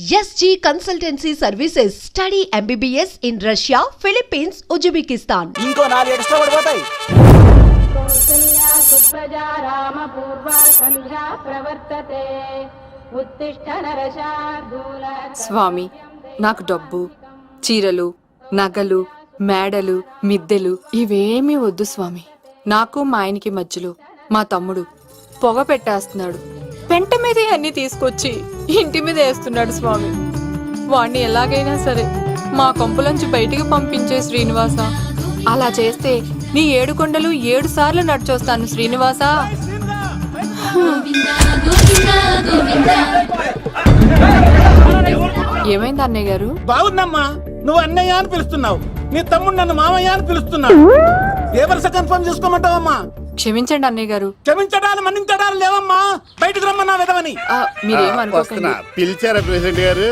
SG Consultancy Services. Study MBBS in Russia, Philippines, Uzbekistan. ఇంకో 4 extra పడిపోతాయి. కౌసల్యా సుప్రజా రామ పూర్వా సంధ్యా ప్రవర్తతే ఉత్తిష్ట నరశార్దూల. స్వామి, నాకు డబ్బు, చీరలు, నగలు, మేడలు, మిద్దెలు ఇవేమీ వద్దు స్వామి. నాకు మా ఆయనకి మధ్యలో మా తమ్ముడు పొగ పెట్టేస్తున్నాడు. పెంట మీద అన్ని తీసుకొచ్చి ఇంటి మీద వేస్తున్నాడు స్వామి. వాణ్ణి ఎలాగైనా సరే మా కొంపలోంచి బయటికి పంపించే శ్రీనివాస. అలా చేస్తే నీ 7 కొండలు 7 సార్లు నడిచొస్తాను శ్రీనివాస. ఏమైంది అన్నయ్య గారు? బాగుందమ్మా, నువ్వు అన్నయ్య అని పిలుస్తున్నావు, నీ తమ్ముడు నన్ను మామయ్య అని పిలుస్తున్నావు. ఏ వరుస కన్ఫర్మ్ చేసుకోమంటావమ్మా? క్షమించండి అన్నయ్య గారు. క్షమించడాలు మన్నించడాలు లేవమ్మా, బయటకు రమ్మన్నా విధవని. మీరేమనుకోకండి. పిలిచారా ప్రెసిడెంట్ గారు?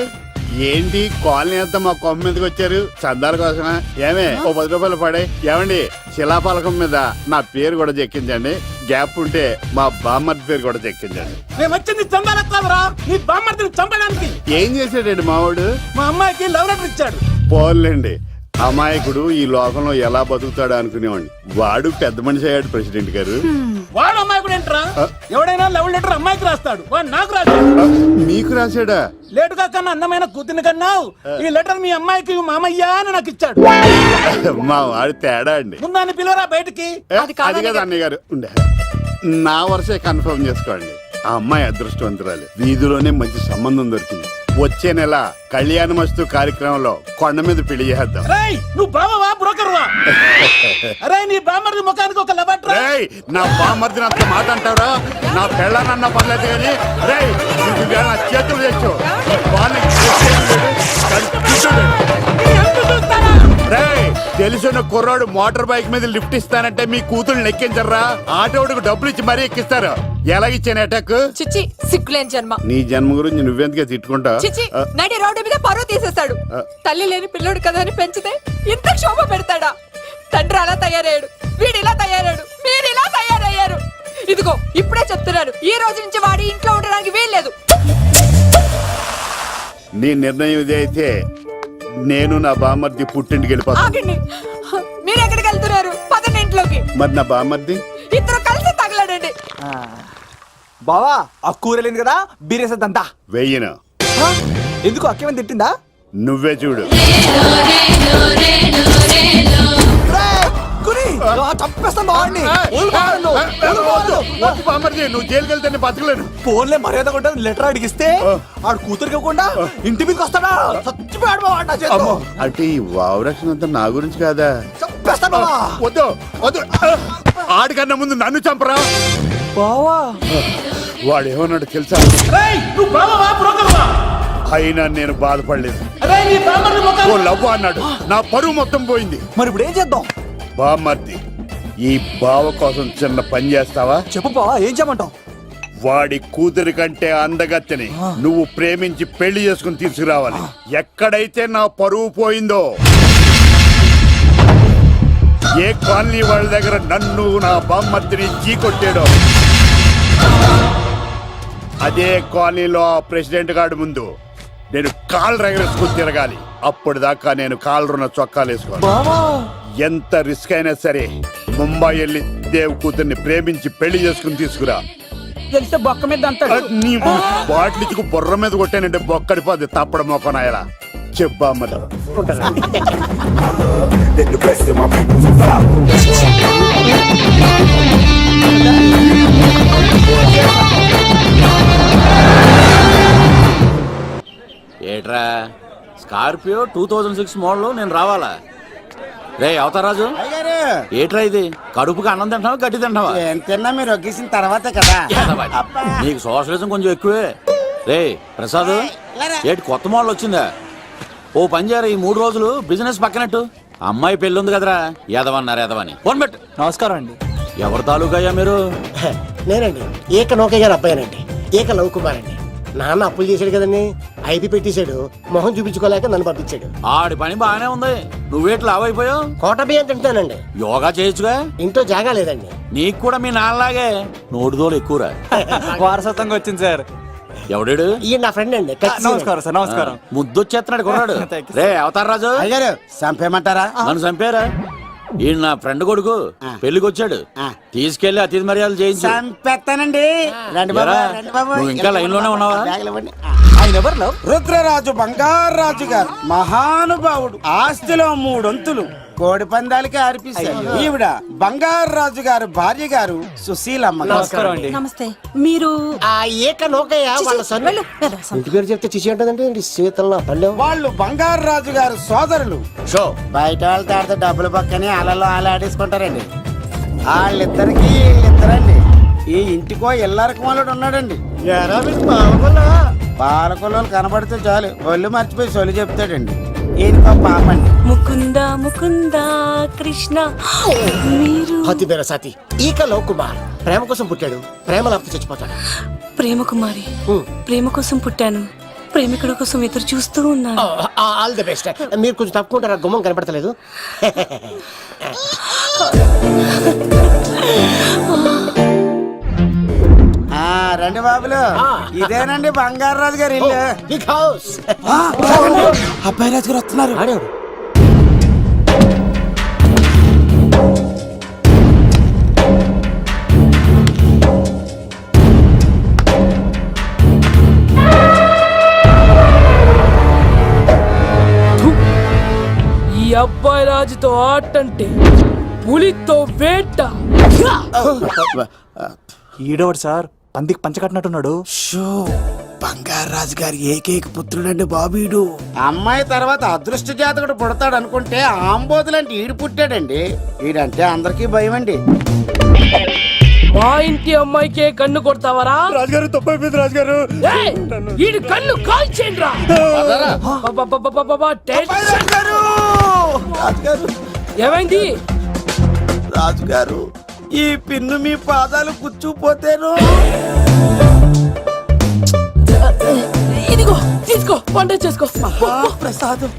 ఏంటి కాలనీ అంతా మా కొమ్మ మీదకి వచ్చారు? చందాల కోసమా? ఏమే ఓ 10 రూపాయలు పడే. ఏమండి, శిలాపలకం మీద నా పేరు కూడా చెక్కించండి. గ్యాప్ ఉంటే మా బామ్మర్ది పేరు కూడా చెక్కించండి. మేము వచ్చింది చందాలకు కాదురా, నీ బామ్మర్దిని చంపడానికి. ఏం చేశాడండి మావాడు? మా అమ్మాయికి లవ్ లెటర్ ఇచ్చాడు. పోన్లేండి, అమాయకుడు ఈ లోకంలో ఎలా బతుకుతాడు అనుకునేవాడిని. వాడు పెద్ద మనిషి అయ్యాడు ప్రెసిడెంట్ గారు. వాడు అమ్మాయికుడు ఏంట్రా? ఎవడైనా లవ్ లెటర్ అమ్మాయికి రాస్తాడు, వాడు నాకు రాశాడు. మీకు రాశాడా? లేటుగా కన్నా అందమైన కూతుని కన్నావు. ఈ లెటర్ మీ అమ్మాయికి మామయ్య అని నాకు ఇచ్చాడు. మా వాడు తేడా అండి. ముందాన్ని పిలవరా బయటికి. అది కదా అన్నయ్య గారు. ఉండే నా వరుసే కన్ఫర్మ్ చేసుకోండి. ఆ అమ్మాయి అదృష్టవంతురాలు, వీధిలోనే మంచి సంబంధం దొరికింది. వచ్చే నెల కళ్యాణమస్తు కార్యక్రమంలో కొండ మీద పెళ్లి చేద్దాం. నువ్వు బావవా బ్రోకర్వా? అరే నీ బామ్మర్ది ముఖానికి ఒక లెటర్. నా బామ్మర్దిని అంత మాట అంటారా? నా పెళ్ళనన్న పర్లేదు కానీ నా చేతులు తెచ్చు. తెలిసిన కుర్రాడు మోటార్ బైక్ మీద లిఫ్ట్ ఇస్తానంటే మీ కూతురు ఎక్కించరా? ఆటోడికి డబ్బులు ఇచ్చి మరీ ఎక్కిస్తారు. ఎలాగిచ్చాను అటాక్? చిచ్చి, సిగ్గులేని జన్మ. నీ జన్మ గురించి నువ్వెందుకే తిట్టుకుంటా? చిచ్చి, నడి రోడ్డు మీద పరువు తీసేస్తాడు. తల్లి లేని పిల్లోడు కదా అని పెంచితే ఇంత క్షోభ పెడతాడా? తండ్రి అలా తయారయ్యాడు, వీడు ఇలా తయారయ్యాడు, మీరు ఇలా తయారయ్యారు. ఇదిగో ఇప్పుడే చెప్తున్నాను, ఈ రోజు నుంచి వాడి ఇంట్లో ఉండడానికి వీల్లేదు. నీ నిర్ణయం ఇదే అయితే నేను నా బామ్మర్ది పుట్టింటికి వెళ్ళిపోతాను. ఆగండి, మీరు ఎక్కడికి వెళ్తున్నారు? పదండి ఇంట్లోకి. మరి నా బామ్మర్ది? ఇద్దరు కలిసి తగలడండి. బావా, ఆ కూరలేదు కదా, బీరేసేద్దంతా. వెయ్యను. ఎందుకు అక్కేమని తిట్టిందా? నువ్వే చూడు. నువ్వు జైలుకి వెళ్తే బతకలేను. ఫోన్లే మర్యాద కొంటే లెటర్ అడిగిస్తే ఆడు కూతురికి ఇవ్వకుండా ఇంటి మీదకి వస్తాడా? చచ్చిపోయాడు బావా. అంటే ఈ వావరక్షణ అంతా నా గురించి కాదా? చంపేస్తాను బావా. వద్దు వద్దు, ఆడికన్నా ముందు నన్ను చంపరా బావా. వాడు ఏమన్నాడు తెలుసా? అయినా నేను బాధపడలేదు. ఓ లవ్ అన్నాడు, నా పరువు మొత్తం పోయింది. మరి ఇప్పుడు ఏం చేద్దాం? బామ్మర్ది, ఈ బావ కోసం చిన్న పని చేస్తావా? చెప్పు బావా, ఏం చేయమంటావు? వాడి కూతురి కంటే అందగత్తెని నువ్వు ప్రేమించి పెళ్లి చేసుకుని తీసుకురావాలి. ఎక్కడైతే నా పరువు పోయిందో, ఏ కాలనీ వాళ్ళ దగ్గర నన్ను నా బామ్మర్దిని చీకొట్టాడో, అదే కాలనీలో ఆ ప్రెసిడెంట్ గారి ముందు నేను కాళ్ళు రగరేసుకుని తిరగాలి. అప్పుడు దాకా నేను కాళ్ళున్న చొక్కాలు వేసుకోవాలి. ఎంత రిస్క్ అయినా సరే ముంబై వెళ్ళి దేవ్ కూతుర్ని ప్రేమించి పెళ్లి చేసుకుని తీసుకురా. తెలిస్తే బొక్క మీద నీ బాటిలికి బుర్ర మీద కొట్టానంటే బొక్కడిపోద్ది. తప్పడం మొక్కనాయలా చెప్పా అమ్మద. ఏట్రా, స్కార్పియో 2006 మోడల్ నేను రావాలా? రే అవతారాజు, ఏట్రా ఇది? కడుపుకి అన్నం తింటావా గడ్డి తింటావా? తిన్నా మీరు ఒగ్గేసిన తర్వాతే కదా. నీకు సోషలిజం కొంచెం ఎక్కువే. రే ప్రసాద్, ఏటి కొత్త మోడల్ వచ్చిందా? ఓ పని చేయరా, ఈ 3 రోజులు బిజినెస్ పక్కనట్టు. అమ్మాయి పెళ్ళి ఉంది కదరా, ఎదవన్నారు ఎదవని. ఫోన్ పెట్టు. నమస్కారం అండి. ఎవరి తాలూకయ్యా మీరు? నేనండి, ఏక నౌకయ్య గారు అబ్బాయినండి. ఏక లవ్ కుమార్ అండి. నాన్న అప్పులు చేశాడు కదండి, ఐపీ పెట్టేశాడు. మొహం చూపించుకోలేక నన్ను పంపించాడు. ఆడి పని బాగానే ఉంది, నువ్వేట్లు లావైపోయావు? కోట బియ్యం తింటానండి. యోగా చేయొచ్చుగా? ఇంట్లో జాగా లేదండి. నీకు కూడా మీ నాన్నలాగే నోటిదోలు ఎక్కువరా. వారసత్వంగా వచ్చింది సార్. ఎవడాడు? ఈయన నా ఫ్రెండ్ అండి. నమస్కారం సార్, నమస్కారం. ముద్దొచ్చేస్తున్నాడు కొన్నాడు. రే అవతార్ రాజు, అయ్యారు చంపేయమంటారా? నన్ను చంపారా? ఈయన నా ఫ్రెండ్ కొడుకు, పెళ్లికి వచ్చాడు. తీసుకెళ్లి అతిథి మర్యాదలు చేయించు. చంపేస్తానండి. రండి బాబు, ఎరా, రండి బాబు. నువ్వు ఇంకా లైన్ లోనే ఉన్నావా? బ్యాగులు ఇవ్వండి. రుద్రరాజు బంగారాజు గారు మహానుభావుడు. ఆస్తిలో 3 వంతులు కోడి పందాలకి అర్పిస్తారు. ఈవిడ బంగారాజు గారు భార్య గారు సుశీలమ్మ. నమస్కారం అండి. నమస్తే. మీరు ఆ ఏక నౌకయ్య వాళ్ళ సన్. ఇంటి పేరు చెప్తే చిచి అంటుందంటే శీతల పల్లెం. వాళ్ళు బంగారాజు గారు సోదరులు. షో బయట వాళ్ళతో ఆడితే డబ్బులు పక్కనే అలలో ఆలాడేసుకుంటారండి. వాళ్ళిద్దరికి వీళ్ళిద్దరండి. ఈ ఇంటికో ఇల్లరకం వాళ్ళు ఉన్నాడండి. పాలకొల్లు కనబడితే చాలు ఒళ్ళు మర్చిపోయి సొలి చెప్తాడండి. ఈయనకో పాపండి. ముకుంద ముకుంద కృష్ణ. మీరు హతి బేర సాతి ఈక లవ్ కుమార్ ప్రేమ కోసం పుట్టాడు, ప్రేమ లేకపోతే చచ్చిపోతాడు. ప్రేమ కుమారి. ప్రేమ కోసం పుట్టాను, ప్రేమికుడు కోసం ఎదురు చూస్తూ ఉన్నాను. All the best. మీరు కొంచెం తప్పుకుంటారా? గుమ్మం కనపడతలేదు. రండి బాబులు, ఇదేనండి బంగారాజు గారి ఇల్లు. Big house. అబ్బాయి రాజు గారు వస్తున్నారు. ఆడేవాడు ఈ అబ్బాయి రాజుతో ఆటంటే పులితో వేట. ఈడోడు సార్, పందికి పంచకట్టినట్టున్నాడు. బంగారాజు గారి ఏకైక పుత్రుడండి బాబీడు. అమ్మాయి తర్వాత అదృష్ట జాతకుడు పుడతాడు అనుకుంటే ఆంబోతులంటే ఈడు పుట్టాడండి. ఈడంటే అందరికీ భయం అండి. మా ఇంటి అమ్మాయికే కన్ను కొడతావరా? రాజుగారు తప్పైపోయింది రాజుగారు. ఏయ్, ఈడి కన్ను కాల్చేయండి రా. రాజుగారు, ఏమైంది? రాజుగారు, ఈ పిన్ను మీ పాదాలు కూర్చుపోతేను. ఇదిగో తీసుకో, వంట చేసుకో. ప్రసాదం.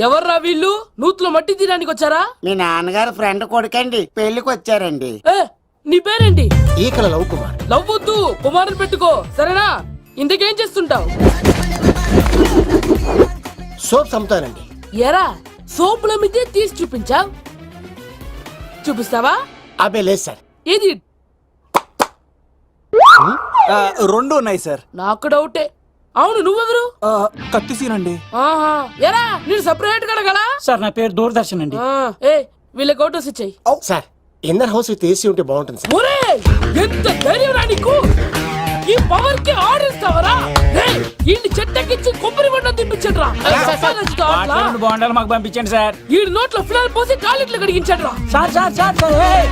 ఎవర్రా వీళ్ళు? నూతులో మట్టి తీయడానికి వచ్చారా? మీ నాన్నగారు ఫ్రెండ్ కొడుకండి, పెళ్లికి వచ్చారండి. ఏ, నీ పేరేంటి? ఈకల లవ్ కుమార్. లవ్వొద్దు, కుమారుని పెట్టుకో, సరేనా? ఇంతకేం చేస్తుంటావు? సోప్స్ అమ్ముతానండి. ఎరా, సోపుల మీదే తీసి చూపించావు. చూపిస్తావా? అబ్బే లేదు సార్. ఇది 2 ఉన్నాయి సార్. నాకు డౌటే. అవును, నువ్వెవరు? కత్తిసీనండి. ఆహా, ఎరా, నేను సపరేట్ కడగలా? సార్ నా పేరు దూరదర్శన్ అండి. ఏ, వీళ్ళకి ఫోటోస్ ఇచ్చాయి. Sir inner house with AC ఉంటే బాగుంటుంది సార్. ఒరే, ఎంత ధైర్యం రా నీకు! ఈ పవర్ కి ఆర్డర్ ఇస్తావరా? ఈ చెట్టెక్కించి కొబ్బరి బండ తిప్పించండి రా. బాండాలు మాకు పంపించండి సార్. ఈ నోట్లో ఫినాల్ పోసి టాయిలెట్లు కడిగించండి రా. సార్ సార్ సార్ సార్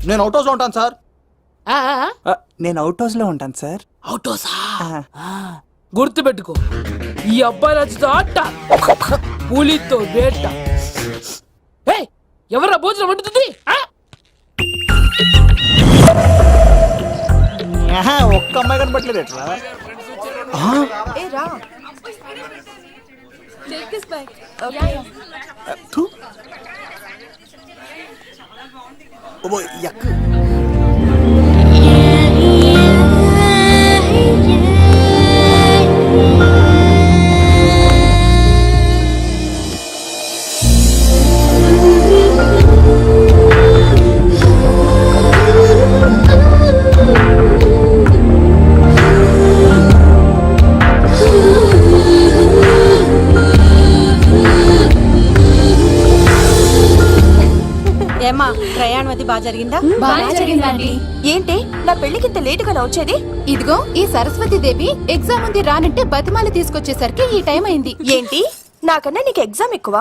నేను అవుట్ హౌస్ లో ఉంటాను సార్. నేను అవుట్ హౌస్ లో ఉంటాను సార్. అవుటోసా? గుర్తు పెట్టుకో, ఈ అబ్బాయి రాజుతో ఆట, పులితో వేట. ఎవరా భోజనం వండుతుంది? ఒక్క అమ్మాయి కనపట్లేదు ఎట్లా? ఏమా, ప్రయాణం అది బాగా జరిగిందా? బాగా జరిగిందండి. ఏంటి నా పెళ్లికి ఇంత లేటుగా వచ్చేది? ఇదిగో ఈ సరస్వతి దేవి ఎగ్జామ్ ఉంది రానంటే బతిమాల తీసుకొచ్చేసరికి ఈ టైం అయింది. ఏంటి, నాకన్నా నీకు ఎగ్జామ్ ఎక్కువ?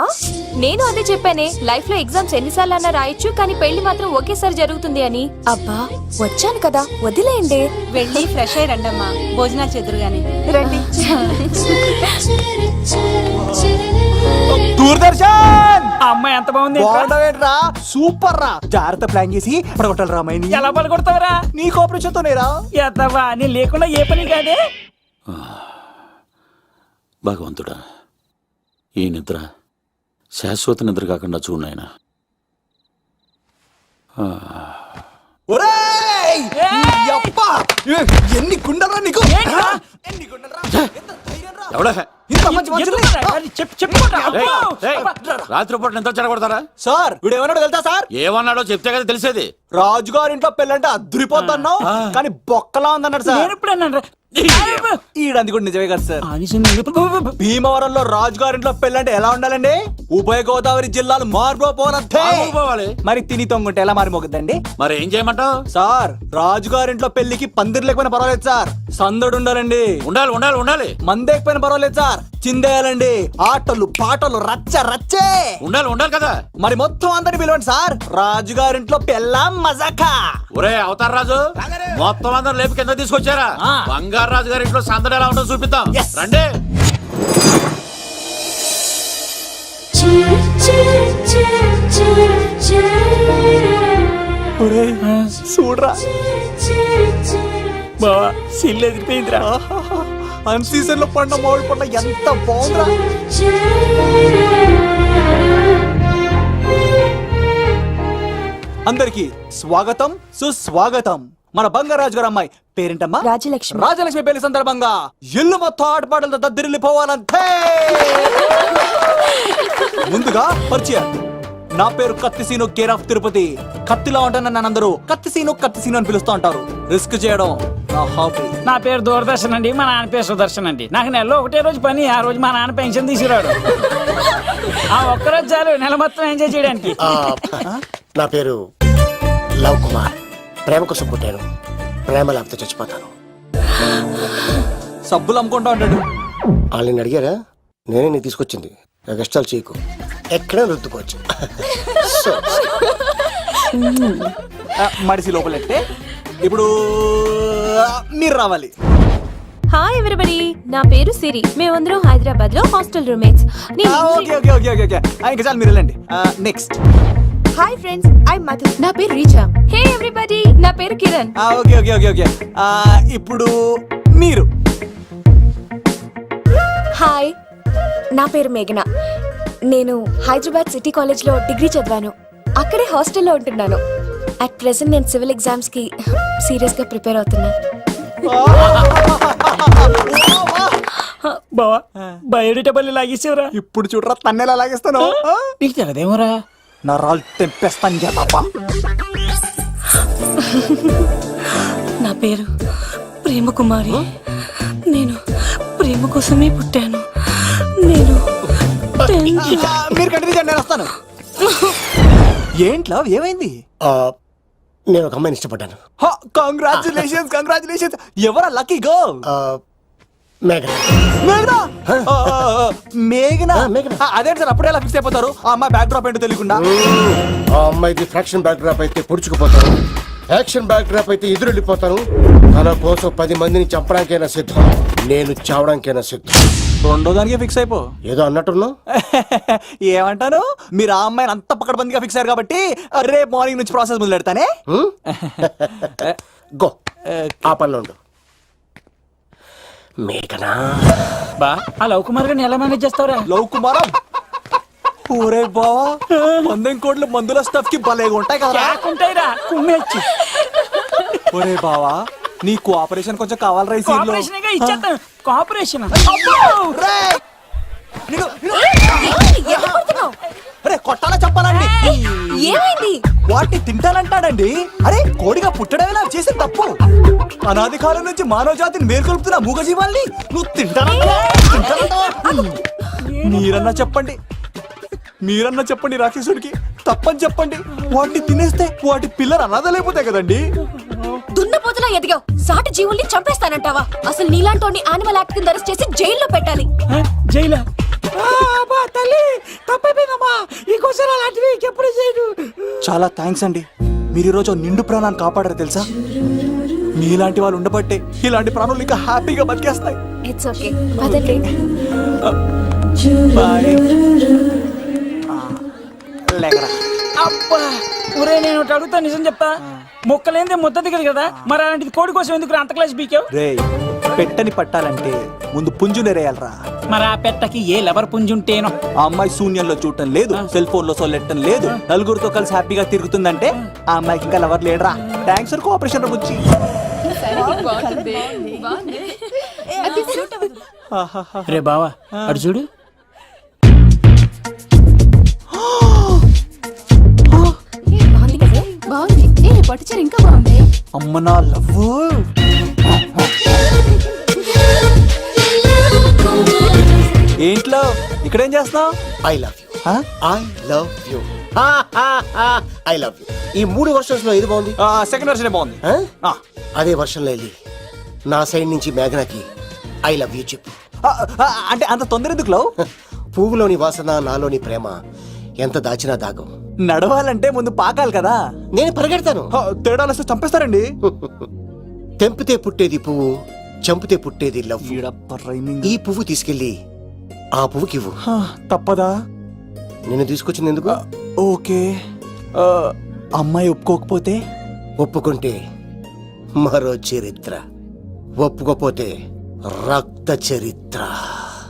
నేను అదే చెప్పానే, లైఫ్ లో ఎగ్జామ్స్ ఎన్నిసార్లు అన్నా రాయొచ్చు, కానీ పెళ్లి మాత్రం ఒకేసారి జరుగుతుంది అని. అబ్బా, వచ్చాను కదా, వదిలేయండి. వెళ్ళి ఫ్రెష్ అయ్యి రండమ్మా, భోజనాలు చెదురు గాని రండి. దూరదర్శన్ అమ్మాయి ఎంత బాగుంది. సూపర్ రా. జాగ్రత్త ప్లాన్ చేసి పడగొట్టాలి రామాయణి. ఎలా పడగొడతావరా? నీ కోఆపరేషన్ తోనేరా. ఎత్తవా, నేను లేకుండా ఏ పని కాదే. భగవంతుడా, ఈ నిద్ర శాశ్వత నిద్ర కాకుండా చూడు నాయనా. అబ్బా! ఎన్ని గుండెలరా నీకు ఏంట్రా? ఎన్ని గుండెలరా? ఎంత ధైర్యం రా? ఎవడా ఇంత మంచి మనుషుల్ని? చెప్పుకుంటా రాత్రి పూట ఎంత చెడగొడతారా? సార్ వీడు ఏమన్నాడు తెలుసా సార్? ఏమన్నాడో చెప్తే కదా తెలిసేది. రాజుగారింట్లో పెళ్ళంటే అద్దరిపోతున్నావు కానీ బొక్కలా ఉందన్నాడు సార్. నేను ఎప్పుడన్నా ఈడంది కూడా నిజమే కదా సార్. భీమవరంలో రాజుగారింట్లో పెళ్ళంటే ఎలా ఉండాలండి? ఉభయ గోదావరి జిల్లాలు మారిపోవాలంటే పోవాలి. మరి తిని తొంగుంటే ఎలా మారిపోతుందండి? మరి ఏం చేయమంటావు? సార్ రాజుగారింట్లో పెళ్లికి పందిరి లేకపోయినా పర్వాలేదు సార్, సందడు ఉండాలండి. ఉండాలి ఉండాలి ఉండాలి మందేకపోయినా పర్వాలేదు సార్, చిందేయాలండి. ఆటలు పాటలు రచ్చ రచ్చే ఉండాలి ఉండాలి కదా. మరి మొత్తం అందరిని పిలవండి సార్, రాజుగారింట్లో పెళ్ళాం మజాకా. ఒరే అవతార్ రాజు, మొత్తం అందరు లేపి కింద తీసుకొచ్చారా? బంగారు రాజు గారి ఇంట్లో సందడి ఎలా ఉంటుందో చూపిద్దాం. రండి. చూడరా బావా సిల్లు ఎదిరిపోయిందిరా. అన్ సీజన్ లో పండ మామిడి పండ ఎంత బాగుందిరా. అందరికి స్వాగతం సుస్వాగతం. మన బంగారాజు గారు అమ్మాయి పేరేంటమ్మా? రాజలక్ష్మి. రాజలక్ష్మి పెళ్లి సందర్భంగా ఇల్లు మొత్తం ఆటపాటలతో దద్దరిల్లిపోవాలంతే. ముందుగా పరిచయం, నా పేరు కత్తిసీను, కేర్ ఆఫ్ తిరుపతి. కత్తిలా ఉంటాను నన్ను అందరూ కత్తిసీను అని పిలుస్తూ ఉంటారు. రిస్క్ చేయడం నా హాబీ. నా పేరు దూరదర్శన్ అండి, మా నాన్న పేరు సుదర్శన్ అండి. నాకు నెలలో ఒకటే రోజు పని, ఆ రోజు మా నాన్న పెన్షన్ తీసుకురాడు. ఆ ఒక్కరోజు చాలు నెల మొత్తం ఎంజాయ్ చేయడానికి. నా పేరు లవ్ కుమార్. ప్రేమ కోసం పుట్టాను, ప్రేమ లేకపోతే చచ్చిపోతాను. సబ్బులు అమ్ముకుంటా ఉంటాడు. వాళ్ళని అడిగారా? నేనే నీకు తీసుకొచ్చింది. కష్టాలు చేయకు, ఎక్కడ రుద్దుకోవచ్చు. మడిసి లోపలెట్టే. ఇప్పుడు మీరు రావాలి. హాయ్ ఎవ్రీబడి, నా పేరు సిరి. మేమందరం హైదరాబాద్ లో hostel roommates. Okay okay okay okay ఇంకా చాలు, మీరు వెళ్ళండి. Next. Hi friends, I Madhu. నా పేరు రీచా. హే ఎవ్రీబడి, నా పేరు Kiran. Okay okay okay okay ఇప్పుడు మీరు. హాయ్, నా పేరు మేఘన. నేను హైదరాబాద్ సిటీ కాలేజ్ లో డిగ్రీ చదివాను. అక్కడే హాస్టల్లో ఉంటున్నాను. అట్ ప్రెసెంట్ నేను సివిల్ ఎగ్జామ్స్ కి సీరియస్ గా ప్రిపేర్ అవుతున్నా. బావా బయోడేటా పల్లి లాగేసేవరా. ఇప్పుడు చూడరా తన్నెలా లాగేస్తాను. నీకు తెగదేమోరా. నా రాళ్ళు తెంపేస్తాను చేప. నా పేరు ప్రేమ కుమారి. నేను ప్రేమ కోసమే పుట్టాను. నేను మీరు కంటిన్యూ చేయండి, నేను వస్తాను. ఏంట్లో ఏమైంది? నేను ఒక అమ్మాయిని ఇష్టపడ్డాను. Congratulations congratulations. ఎవరా లక్కీ గర్ల్? మేఘన. మేఘనా? మేఘనా? మేఘనా. అదే సార్, అప్పుడే ఎలా ఫిక్స్ అయిపోతారు? ఆ అమ్మాయి బ్యాక్ డ్రాప్ ఏంటో తెలియకుండా. ఆ అమ్మాయిది ఫ్రాక్షన్ బ్యాక్ డ్రాప్ అయితే పొడుచుకుపోతాను, యాక్షన్ బ్యాక్ డ్రాప్ అయితే ఎదురెళ్ళిపోతాను. తన కోసం 10 మందిని చంపడానికైనా సిద్ధం, నేను చావడానికైనా సిద్ధం. రెండో దానికి ఫిక్స్ అయిపో. ఏదో అన్నట్టున్నావు. ఏమంటాను, మీరు ఆ అమ్మాయిని అంత పక్కడబందిగా ఫిక్స్ అయ్యారు కాబట్టి రేపు మార్నింగ్ నుంచి ప్రాసెస్ మొదలు పెడతానే. గో, ఆ పనిలో ఉండు. మేఘనా. బా ఆ లవ్ కుమార్ గారిని ఎలా మేనేజ్ చేస్తావురా? లవ్ కుమారం ఊరే బావా, మందెం కోట్లు మందుల స్టఫ్ కి భలేగా ఉంటాయి కదా. ఉంటాయిరా కుమ్మేచ్చి. ఒరే బావా, నీ కోఆపరేషన్ కొంచెం కావాలరా ఈ సీన్ లో. ఇచ్చేస్తాను కోఆపరేషన్. అరే కొట్టాలా చెప్పాలండి? ఏమైంది? వాటిని తింటానంటాడండి. అరే కోడిగా పుట్టడమేలా చేసిన తప్పు. అనాది కాలం నుంచి మానవ జాతిని మేల్కొల్పుతున్న మూగజీవాల్ని నువ్వు తింటానంటావా? మీరన్నా చెప్పండి రాక్షసుడికి, తప్పని చెప్పండి. వాటిని తినేస్తే వాటి పిల్లలు అనాథలైపోతాయి కదండి. దున్నపోతులా ఎదిగావు, సాటి జీవుల్ని చంపేస్తానంటావా? అసలు నీలాంటి యానిమల్ యాక్ట్ కింద అరెస్ట్ చేసి జైల్లో పెట్టాలి. జైలా? తల్లి తప్పైపోయిందమ్మా, ఇంకోసారి అలాంటివి ఎప్పుడు చేయడు. చాలా థ్యాంక్స్ అండి, మీరు ఈరోజు నిండు ప్రాణాన్ని కాపాడారు తెలుసా. మీలాంటి వాళ్ళు ఉండబట్టే ఇలాంటి ప్రాణులు ఇంకా హ్యాపీగా బతికేస్తాయి. ఇట్స్ ఓకే, పదండి. అబ్బా ఒరే, నేను ఒకటి అడుగుతా, నిజం చెప్తా. మొక్కలేందే ముద్ద దిగదు కదా, మరి అలాంటిది కోడి కోసం ఎందుకు అంత క్లాస్ బీకావు? రే, పెట్టని పట్టాలంటే ముందు పుంజు నెరేయాలరా. మరి ఆ పెట్టకి ఏ లవర్ పుంజుంటేనో. ఆ అమ్మాయి శూన్యంలో చూడటం లేదు, సెల్ ఫోన్ లో సొల్లెట్టడం లేదు, నలుగురితో కలిసి హ్యాపీగా తిరుగుతుందంటే ఆ అమ్మాయికి ఇంకా లవర్ లేడరా. థ్యాంక్స్ ఫర్ కోఆపరేషన్ గురించి. రే బావా అటు చూడు. బాగుంది కదా, బాగుంది. పట్టుచారు ఇంకా బాగుంది. అమ్మ నా లవ్. ఏంట్లో ఇక్కడేం చేస్తున్నావు? I love you, I love you, I love you. ఈ 3 వర్షన్స్ లో ఏది బాగుంది? సెకండ్ వర్షన్ బాగుంది. ఆ? అదే వర్షంలో వెళ్ళి నా సైడ్ నుంచి మేఘనాకి ఐ లవ్ యూ చెప్పు. అంటే అంత తొందర ఎందుకు లవ్? పువ్వులోని వాసన నాలోని ప్రేమ ఎంత దాచినా దాగం. నడవాలంటే ముందు పాకాలి కదా. నేను పరిగెడతాను. తేడాలు వస్తే చంపేస్తారండి. తెంపితే పుట్టేది పువ్వు, చంపితే పుట్టేది లవ్. ఈ పువ్వు తీసుకెళ్ళి ఆ పువ్వుకి ఇవ్వు. తప్పదా? నేను తీసుకొచ్చింది ఎందుకు? ఓకే. అమ్మాయి ఒప్పుకోకపోతే? ఒప్పుకుంటే మరో చరిత్ర, ఒప్పుకోపోతే రక్త చరిత్ర.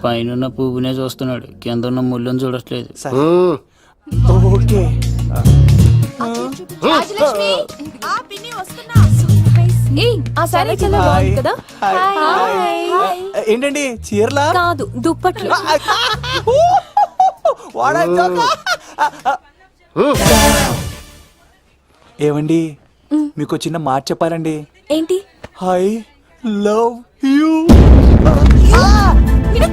పైన పువ్వునే చూస్తున్నాడు, కింద ఉన్న ముళ్ళని చూడట్లేదు. ఓకే. రాజలక్ష్మి, ఆ సారీ చాలా బాగుంది కదా. ఏంటండి చీరలా? కాదు, దుప్పట్లు. ఏమండి, మీకు చిన్న మాట చెప్పాలండి. ఏంటి? I love you.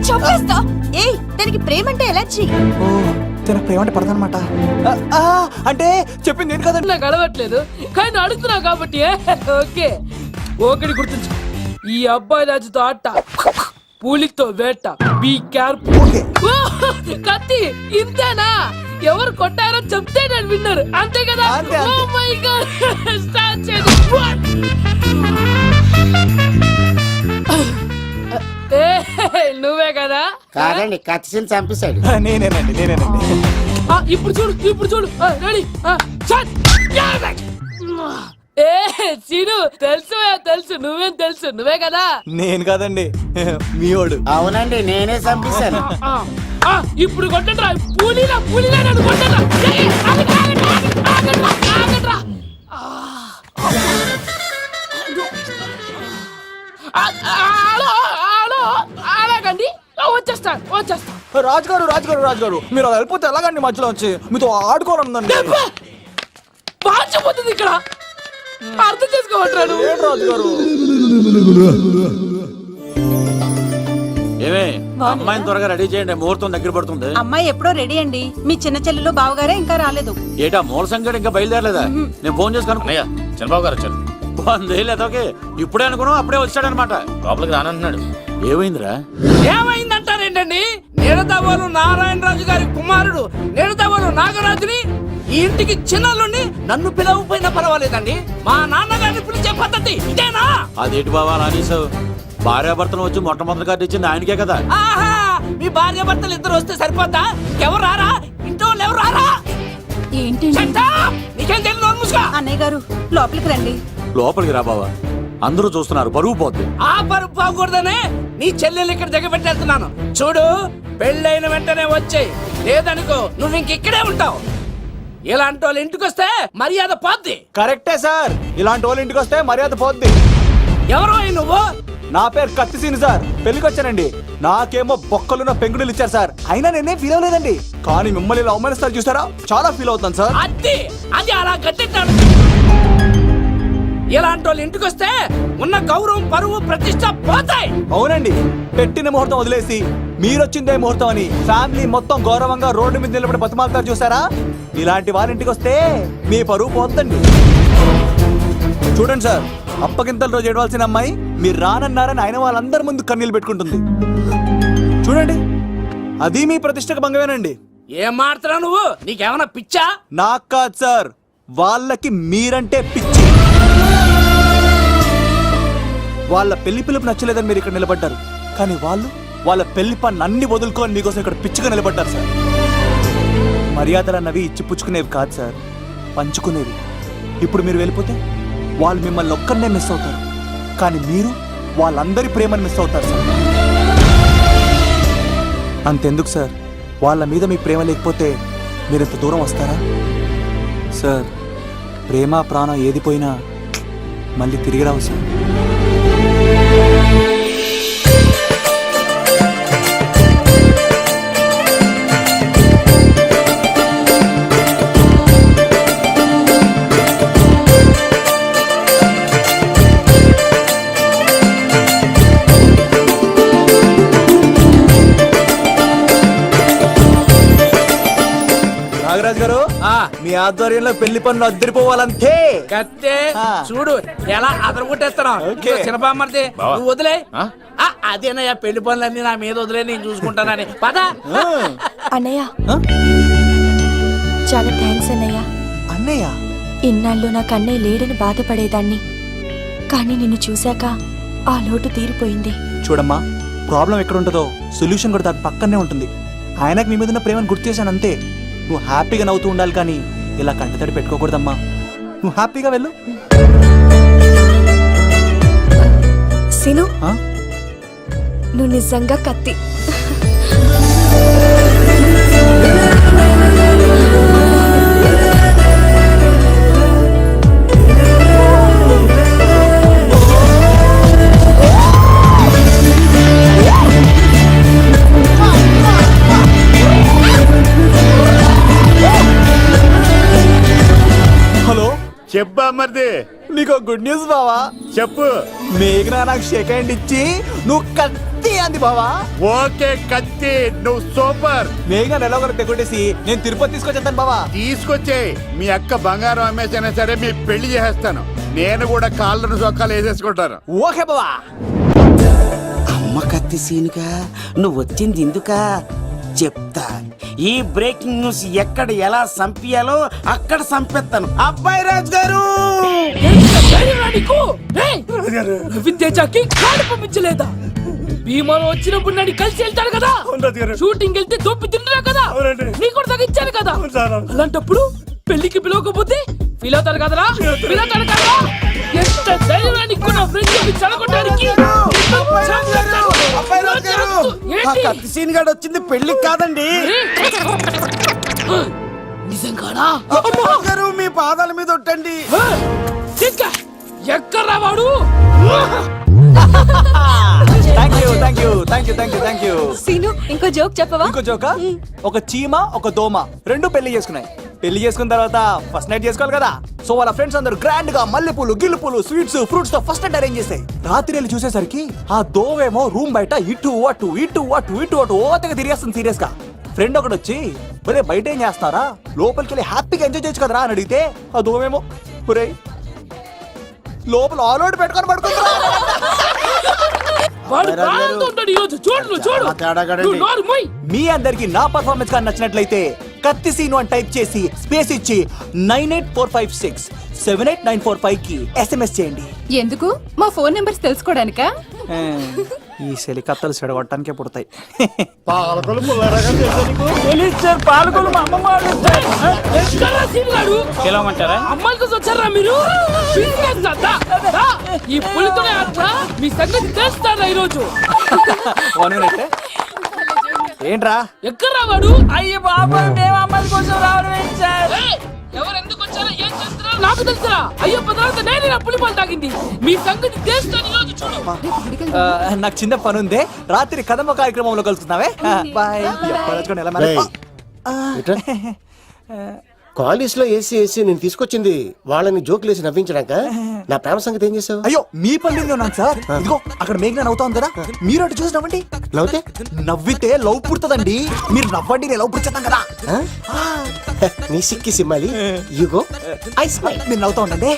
చంపేస్తా. ఏయ్, దానికి ప్రేమ అంటే ఎలర్జీ. తన ప్రేమ అంటే పడదనమాట. అంటే చెప్పింది ఏంటి కదండి. నాకు అలవట్లేదు కానీ అడుగుతున్నావు కాబట్టి ఓకే. ఒకటి గుర్తుంచు, ఈ అబ్బాయి రాజుతో ఆట, పూలితో వేట. Be careful. కత్తి ఇంతేనా? ఎవరు కొట్టారో చెప్తే నేను విన్నారు, అంతే కదా? ఓ మై గాడ్, స్టార్ట్ చేయండి. నువ్వే కదా? కాదండి, కత్తిని చంపేశాడు. నేనేనండి. ఇప్పుడు చూడు రెడీ. ఏ సీను, తెలుసు నువ్వేం తెలుసు, నువ్వే కదా? నేను కాదండి, మీవాడు. అవునండి, నేనే చంపేశాను. ఇప్పుడు కొట్టండి రా, పూలీలా నన్ను కొట్టండి. అలాగండి, వచ్చేస్తా. రాజుగారు మీరు అలా వెళ్ళిపోతే ఎలాగండి? మధ్యలో వచ్చి మీతో ఆడుకోవాలండి. మార్చిపోతుంది ఇక్కడ, అర్థం చేసుకోవట్లేదు. రాజుగారు ఏమే, అమ్మాయిని త్వరగా రెడీ చేయండి, ముహూర్తం దగ్గర పడుతుంది. అమ్మాయి ఎప్పుడో రెడీ అండి. మీ చిన్న చెల్లెలు బావగారే ఇంకా రాలేదు. ఏటా మూల సంగతి ఇంకా బయలుదేరలేదా? నేను ఫోన్ చేసుకుని చంద్రబాబు గారు వచ్చారు. లేదోకే ఇప్పుడే అనుకున్నాం, అప్పుడే వచ్చాడనమాట. లోపలికి రానంటున్నాడు. ఏమైందిరా? ఏమైందంటారేంటండి? నిడదవోలు నారాయణరాజు గారి కుమారుడు నిడదవోలు నాగరాజుని ఈ ఇంటికి చిన్నల్లుండి నన్ను పిలవకపోయినా పర్వాలేదండి, మా నాన్నగారిని పిలిచే పద్ధతి ఇదేనా? అదేంటి బాబా అనేసావు? భార్యాభర్తలు వచ్చి మొట్టమొదటి కార్డు ఇచ్చింది ఆయనకే కదా. ఆహా, మీ భార్య భర్తలు ఇద్దరు వస్తే సరిపోద్దా? ఎవరు రారా? ఇంట్లో ఎవరు రారా? ఏంటి నీకేం తెలియదు. అన్నయ్య గారు, లోపలికి రండి. లోపలికి రా బావా, అందరూ చూస్తున్నారు, పరువు పోద్ది. ఆ పరుపు పోకూడదనే నీ చెల్లెలు ఇక్కడ దిగబెట్టేస్తున్నాను. చూడు, పెళ్ళైన వెంటనే వచ్చేయ్, లేదనుకో నువ్వు ఇంకిక్కడే ఉంటావు. ఇలాంటి వాళ్ళు ఇంటికి వస్తే మర్యాద పోద్ది. కరెక్టే సార్, ఇలాంటి వాళ్ళ ఇంటికి వస్తే మర్యాద పోద్ది. ఎవరో నువ్వు? నా పేరు కత్తిసీని సార్, పెళ్లికి వచ్చానండి. నాకేమో బొక్కలున్న పెంగుడులు ఇచ్చారు సార్, అయినా నేనే ఫీల్ అవ్వలేదండి. కానీ మిమ్మల్ని ఇలా అవమానిస్తారు చూసారా, చాలా ఫీల్ అవుతాను సార్. అది అలా గట్టెట్టాడు. ఇలాంటి వాళ్ళు ఇంటికి వస్తే ఉన్న గౌరవం, పరువు, ప్రతిష్ట పోతాయి. అవునండి, పెట్టిన ముహూర్తం వదిలేసి మీరొచ్చిందే ముహూర్తం అని ఫ్యామిలీ మొత్తం గౌరవంగా రోడ్డు మీద నిలబడి బతిమాలుతారు చూసారా, ఇలాంటి వారి ఇంటికి వస్తే మీ పరువు పోతండి. చూడండి సార్, అప్పగింతల రోజు ఏడవలసిన అమ్మాయి మీరు రానన్నారని ఆయన వాళ్ళందరి ముందు కన్నీళ్ళు పెట్టుకుంటుంది. చూడండి, అది మీ ప్రతిష్టకు భంగమేనండి. ఏం మాట్లాడుతున్నావు నువ్వు? నీకేమన్నా పిచ్చా? నాకు కాదు సార్, వాళ్ళకి మీరంటే పిచ్చి. వాళ్ళ పెళ్లి పిలుపు నచ్చలేదని మీరు ఇక్కడ నిలబడ్డారు, కానీ వాళ్ళు వాళ్ళ పెళ్లి పన్ను అన్ని వదులుకొని మీకోసం ఇక్కడ పిచ్చిగా నిలబడ్డారు సార్. మర్యాదలు అన్నవి ఇచ్చిపుచ్చుకునేవి కాదు సార్, పంచుకునేవి. ఇప్పుడు మీరు వెళ్ళిపోతే వాళ్ళు మిమ్మల్ని ఒక్కరినే మిస్ అవుతారు, కానీ మీరు వాళ్ళందరి ప్రేమను మిస్ అవుతారు సార్. అంతెందుకు సార్, వాళ్ళ మీద మీ ప్రేమ లేకపోతే మీరు ఇంత దూరం వస్తారా సార్? ప్రేమ ప్రాణం ఏది పోయినా మళ్ళీ తిరిగి రావు సార్. మీ ఆధ్వర్యంలో పెళ్లి పనులు అద్దరిపోవాలంతే. కత్తే చూడు ఎలా అదరగొట్టేస్తాను. ఓకే. చిన్నబామ్మర్ది బావా. నువ్వు వదిలే. ఆ? అదేనయ్యా పెళ్లి పనులన్నీ నా మీద వదిలే, నేను చూసుకుంటానని. పదా అన్నయ్య ఆ? చాలా థ్యాంక్స్ అన్నయ్య. అన్నయ్య ఇన్నాళ్ళు నాకు అన్నయ్య లేడని బాధపడేదాన్ని, కానీ నిన్ను చూశాక ఆ లోటు తీరిపోయింది. చూడమ్మా, ప్రాబ్లం ఎక్కడ ఉంటుందో సొల్యూషన్ కూడా దాని పక్కనే ఉంటుంది. ఆయనకు మీ మీద ఉన్న ప్రేమను గుర్తు చేశాను అంతే. నువ్వు హ్యాపీగా నవ్వుతూ ఉండాలి, కానీ ఇలా కంటతడి పెట్టుకోకూడదమ్మా. నువ్వు హ్యాపీగా వెళ్ళు. సిను, ఆ? నువ్వు నిజంగా కత్తి. హలో, చెప్పా మరిది, నీకు గుడ్ న్యూస్ బావా. చెప్పు. మేఘనా నాకు షేక్ హ్యాండ్ ఇచ్చి నువ్వు కత్తి అంది బావా. ఓకే కత్తి, నువ్వు సూపర్. మేఘనా ఎలా ఒకరు తెగొట్టేసి నేను తిరుపతి తీసుకొచ్చేస్తాను బావా. తీసుకొచ్చే మీ అక్క బంగారం అమ్మేసైనా సరే మీ పెళ్లి చేసేస్తాను. నేను కూడా కాళ్ళను చొక్కాలు వేసేసుకుంటాను. ఓకే బావా. అమ్మ కత్తి సీనుగా నువ్వు వచ్చింది ఎందుకా చెప్తా. ఈ బ్రేకింగ్ న్యూస్ ఎక్కడ ఎలా సంపియాలో అక్కడ సంపెత్తాను. అబ్బాయి రాజు గారు, రవితేజకి కాడు పంపించలేదా? భీమాలో వచ్చినప్పుడు నన్ను కలిసి వెళ్తాడు కదా, షూటింగ్ వెళ్తే దొప్పి తింటున్నా కదా, నీకు కూడా తగ్గించాను కదా. అలాంటప్పుడు పెళ్లికి పిలవకపోతే ఫీల్ అవుతారు కదరా, ఫీల్ అవుతారు కదా. ఎంత ధైర్యాన్ని నా ఫ్రెండ్ చదవడానికి. అబ్బాయి రాజు గారు, ఆ కత్తి సీన్ గాడు వచ్చింది పెళ్లికి కాదండి. నిజంగానా? అబ్బాయి రాజు గారు, మీ పాదాల మీద ఒట్టండి. ఎక్కడ్రా వాడు? Thank you. సీను, ఇంకో జోక్ చెప్పవా? ఇంకో జోక. ఒక చీమ ఒక దోమ రెండు పెళ్లి చేసుకున్నాయి. పెళ్లి చేసుకున్న తర్వాత ఫస్ట్ నైట్ చేసుకోవాలి కదా. సో వాళ్ళ ఫ్రెండ్స్ అందరూ గ్రాండ్ గా మల్లెపూలు గిల్లుపూలు స్వీట్స్ ఫ్రూట్స్ తో ఫస్ట్ నైట్ అరేంజ్ చేస్తాయి. రాత్రి వెళ్ళి చూసేసరికి ఆ దోవేమో రూమ్ బయట ఇటు అటు ఓతగా తిరిగేస్తుంది సీరియస్ గా. ఫ్రెండ్ ఒకటి వచ్చి, ఒరే బయట ఏం చేస్తున్నారా, లోపలికి వెళ్ళి హ్యాపీగా ఎంజాయ్ చేయొచ్చు కదరా అని అడిగితే ఆ దోవేమో, ఒరే లోపల ఆల్ అవుట్ పెట్టుకొని పడుకుంటా. వాడు ప్రాణంతో ఉంటాడు ఈరోజు. చూడు చూడు. నువ్వు నోరు మూయ్. మీ అందరికి నా పర్ఫార్మెన్స్ కానీ నచ్చినట్లయితే కత్తి సీను అని టైప్ చేసి స్పేస్ ఇచ్చి 9845678945 కి SMS చేయండి. ఎందుకు? మా ఫోన్ నెంబర్స్ తెలుసుకోవడానికా? ఈ సెలికత్తలు చెడగొట్టడానికే పుడతాయి. పాలకొలు మా అమ్మమ్మ వాళ్ళు ఇస్తారు. ఎక్కడ్రా సీన్ గాడు? పిలవమంటారా? అమ్మాయిలతో వచ్చారా మీరు? ఈ పులితోనే ఆడతా మీ సంగతి తెలుస్తారా ఈరోజు? ఏంట్రా ఎక్కడ్రా వాడు? అయ్యో బాబా, మేము అమ్మాయి కోసం రావడం ఏంటి సార్? ఎవరు ఎందుకు వచ్చారో ఏం చేస్తున్నారో నాకు తెలుసురా. అయ్యో తర్వాత నేనే నా పులిపాలు తాగింది. మీ సంగతి తెలుస్తాను ఈరోజు. చూడు, నాకు చిన్న పని ఉంది. రాత్రి కదమ్మ కార్యక్రమంలో కలుస్తున్నావే. బాయ్. కాలేజ్ లో ఏసీ నేను తీసుకొచ్చింది వాళ్ళని జోకులేసి నవ్వించడాక. నా ప్రేమ సంగతి ఏం చేసావు? అయ్యో మీ పనులు ఉన్నాను సార్. ఇదిగో అక్కడ మేఘన నవ్వుతాం కదా, మీరు అటు చూసి నవ్వండి. నవ్వుతే నవ్వితే లవ్ పుడుతుందండి. మీరు నవ్వండి, నేను లవ్ పుడిచేస్తాం కదా. నీ సిక్కి సిమ్మాలి. యుగో ఐ స్మైల్. మీరు నవ్వుతా ఉండండి.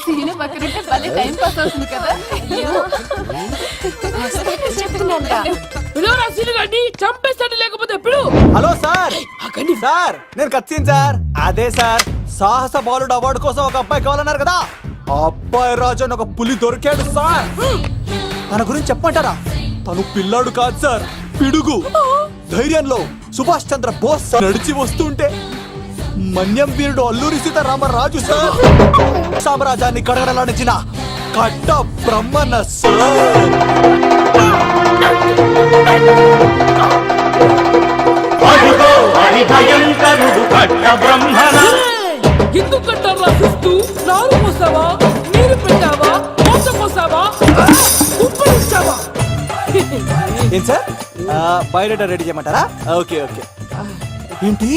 సీను పక్కనుంటే భలే టైం పాస్ అవుతుంది కదా. పిలవరా సీన్ గాడిని, చంపేస్తాడు లేకపోతే పిలు. Hello sir. సార్ నేను కత్తిన్ సార్. అదే సార్, సాహస బాలుడు అవార్డు కోసం ఒక అబ్బాయి కావాలన్నారు కదా. ఆ అబ్బాయి రాజు అని ఒక పులి దొరికాడు సార్. తన గురించి చెప్పమంటారా? తను పిల్లాడు కాదు సార్, పిడుగు. ధైర్యంలో సుభాష్ చంద్ర బోస్ సార్. నడిచి వస్తుంటే మన్యం వీరుడు అల్లూరి సీతారామరాజు సార్. సామ్రాజ్యాన్ని కడగడలాడించిన కట్ట బ్రహ్మన్న సార్. ఎందుకు కట్టారా చూస్తూ? నారు పోసావా, నీరు పెట్టావా, మోసం పోసావా, ఉప్పు ఇచ్చావా? ఏం సార్, బయోడేటా రెడీ చేయమంటారా? Okay okay. ఏంటి,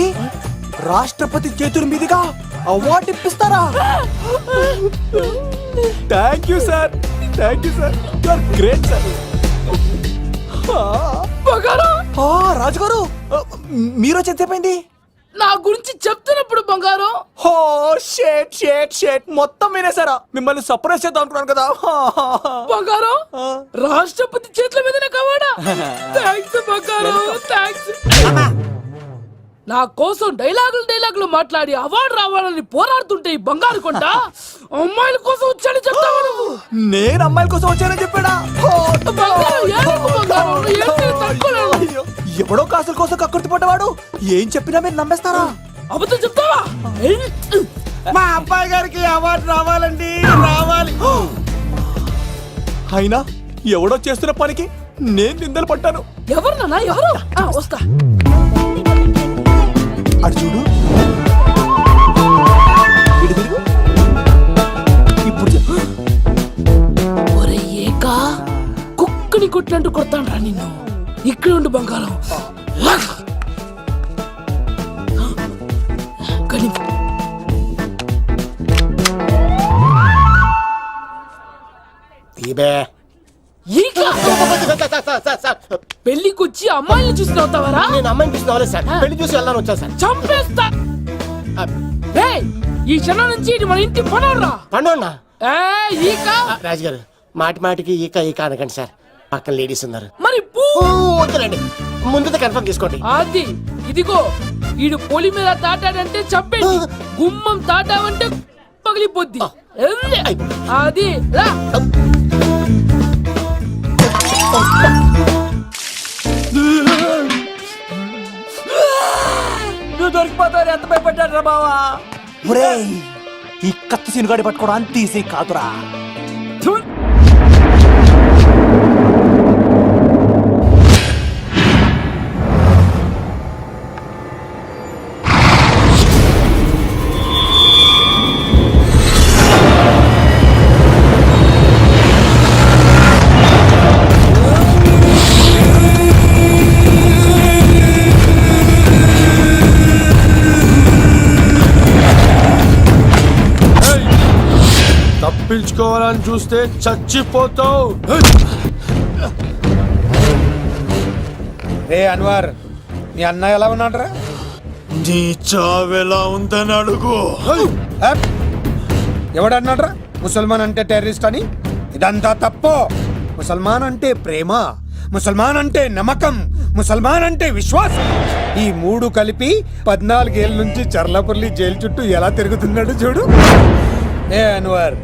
రాష్ట్రపతి చేతుల మీదుగా అవార్డు ఇప్పిస్తారా? Thank you sir, thank you sir, you are great sir. రాజుగారు, మీరు వచ్చి ఎంతసేపైంది? నా గురించి చెప్తున్నప్పుడు బంగారం హో షేట్ షేట్ షేట్ మొత్తం వినేసారా? మిమ్మల్ని సర్ప్రైజ్ చేద్దాం అనుకున్నాను కదా. బంగారం రాష్ట్రపతి చేతుల మీద కావాడా? థ్యాంక్స్ బంగారం, థ్యాంక్స్. నా కోసం డైలాగులు మాట్లాడి అవార్డు రావాలని పోరాడుతుంటే ఈ బంగారు కొండ అమ్మాయిల కోసం వచ్చాడని చెప్తావా నువ్వు? నేను అమ్మాయిల కోసం వచ్చానని చెప్పాడా? బంగారం, ఏడవకు బంగారం, ఏడ్చేది తక్కువలేదు. అయ్యో, ఎవడో కాసుల కోసం కక్కుర్తి పడ్డవాడు ఏం చెప్పినా మీరు నమ్మేస్తారా? అబద్ధం చెప్తావా? మా అబ్బాయి గారికి అవార్డు రావాలండి, రావాలి. అయినా ఎవడో చేస్తున్న పనికి నేను నిందలు పడ్డాను. ఎవరు నాన్న, ఎవరు? వస్తా. అటు చూడు, ఇటు తిరుగు. ఇప్పుడు చెప్పు. ఒరే ఏకా, కుక్కని కొట్టినట్టు కొడతాను రా నిన్ను. ఇక్కడ ఉండు బంగారం. కానీ ఈకా, పెళ్లికొచ్చి అమ్మాయిని చూసి నవ్వుతావరా? నేను అమ్మాయిని చూసి నవ్వలేదు సార్, పెళ్లి చూసి వెళ్ళాలని వచ్చా సార్. చంపేస్తా. ఏయ్, ఈ క్షణం నుంచి ఇది మన ఇంటి పనరా. పండున్నా ఈకా. రాజుగారు మాటి మాటికి ఈక ఈక అనకండి సార్, పక్కన లేడీస్ ఉన్నారు. మరి పూ. వద్దులండి, ముందు కన్ఫర్మ్ చేసుకోండి. అది ఇదిగో, ఈడు పొలి మీద తాటాడంటే చంపేసి, గుమ్మం తాటావంటే పగిలిపోద్ది. అది రా. నువ్వు దొరికిపోతావు, ఎంత భయపడ్డాడు రా బావా. ఈ కత్తి సీనుగాడి పట్టుకోవడం అంత ఈజీ కాదురా. తప్పించుకోవాలని చూస్తే చచ్చిపోతావు. రే అన్వర్, మీ అన్న ఎలా ఉన్నాడ్రా? నీ చావెలా ఉందని అడుగు. ఎవడన్నాడ్రా ముసల్మాన్ అంటే టెర్రరిస్ట్ అని? ఇదంతా తప్పు. ముసల్మాన్ అంటే ప్రేమ, ముసల్మాన్ అంటే నమ్మకం, ముసల్మాన్ అంటే విశ్వాసం. ఈ మూడు కలిపి 14 ఏళ్ళ నుంచి చర్లపల్లి జైలు చుట్టూ ఎలా తిరుగుతున్నాడు చూడు. ఏ అన్వర్,